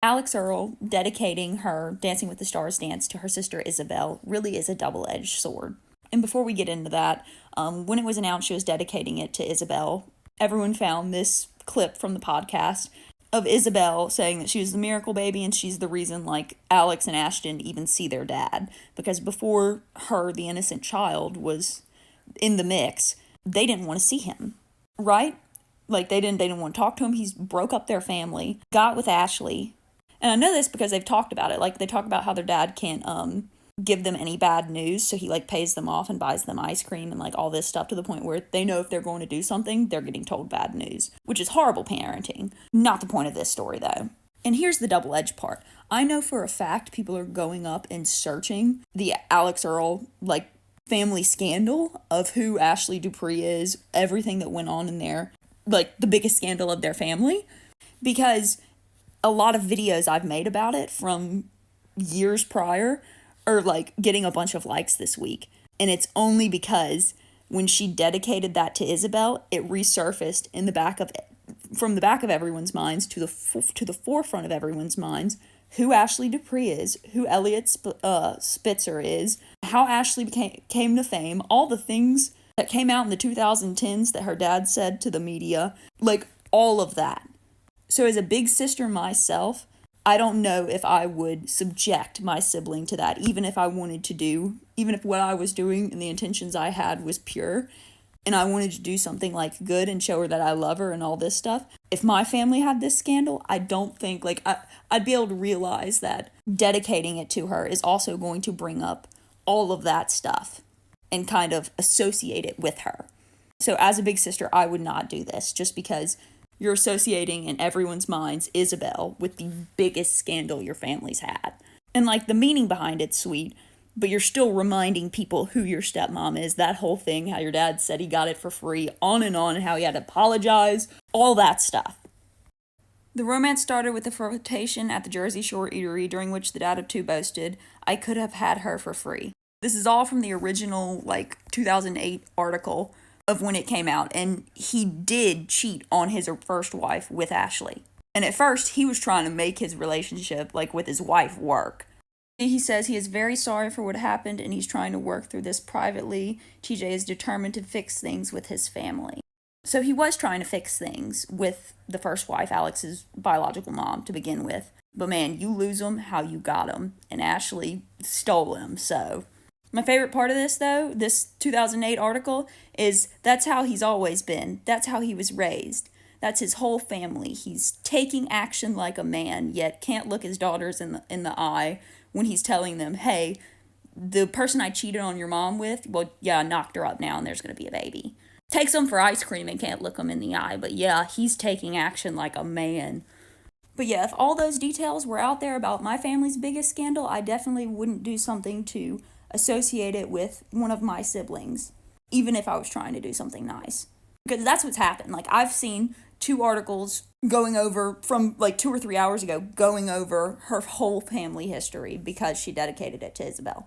Alix Earle dedicating her Dancing with the Stars dance to her sister Izabel really is a double-edged sword. And before we get into that, when it was announced she was dedicating it to Izabel, everyone found this clip from the podcast of Izabel saying that she was the miracle baby and she's the reason, like, Alex and Ashton even see their dad. Because before her, the innocent child, was in the mix, they didn't want to see him, right? Like, they didn't want to talk to him. He's broke up their family, got with Ashley. And I know this because they've talked about it. Like, they talk about how their dad can't give them any bad news, so he, like, pays them off and buys them ice cream and, like, all this stuff to the point where they know if they're going to do something, they're getting told bad news, which is horrible parenting. Not the point of this story, though. And here's the double-edged part. I know for a fact people are going up and searching the Alix Earle, like, family scandal of who Ashley Dupree is, everything that went on in there, like, the biggest scandal of their family, because a lot of videos I've made about it from years prior are, like, getting a bunch of likes this week. And it's only because when she dedicated that to Izabel, it resurfaced in the back of it, from the back of everyone's minds to the forefront of everyone's minds, who Ashley Dupree is, who Elliot Spitzer is, how Ashley came to fame, all the things that came out in the 2010s that her dad said to the media, like, all of that. So as a big sister myself, I don't know if I would subject my sibling to that, even if I wanted to do, even if what I was doing and the intentions I had was pure, and I wanted to do something, like, good and show her that I love her and all this stuff. If my family had this scandal, I don't think, like, I'd be able to realize that dedicating it to her is also going to bring up all of that stuff and kind of associate it with her. So as a big sister, I would not do this, just because you're associating in everyone's minds Izabel with the biggest scandal your family's had. And, like, the meaning behind it's sweet, but you're still reminding people who your stepmom is, that whole thing, how your dad said he got it for free, on, and how he had to apologize, all that stuff. The romance started with a flirtation at the Jersey Shore eatery, during which the dad of two boasted, "I could have had her for free." This is all from the original, like, 2008 article of when it came out, and he did cheat on his first wife with Ashley. And at first, he was trying to make his relationship, like, with his wife work. He says he is very sorry for what happened, and he's trying to work through this privately. TJ is determined to fix things with his family. So he was trying to fix things with the first wife, Alex's biological mom, to begin with. But man, you lose them how you got them, and Ashley stole him, so... My favorite part of this, though, this 2008 article, is that's how he's always been. That's how he was raised. That's his whole family. He's taking action like a man, yet can't look his daughters in the eye when he's telling them, hey, the person I cheated on your mom with, well, yeah, I knocked her up now and there's going to be a baby. Takes them for ice cream and can't look them in the eye, but yeah, he's taking action like a man. But yeah, if all those details were out there about my family's biggest scandal, I definitely wouldn't do something to associate it with one of my siblings, even if I was trying to do something nice. Because that's what's happened. Like, I've seen 2 articles going over, from like 2 or 3 hours ago, going over her whole family history because she dedicated it to Izabel.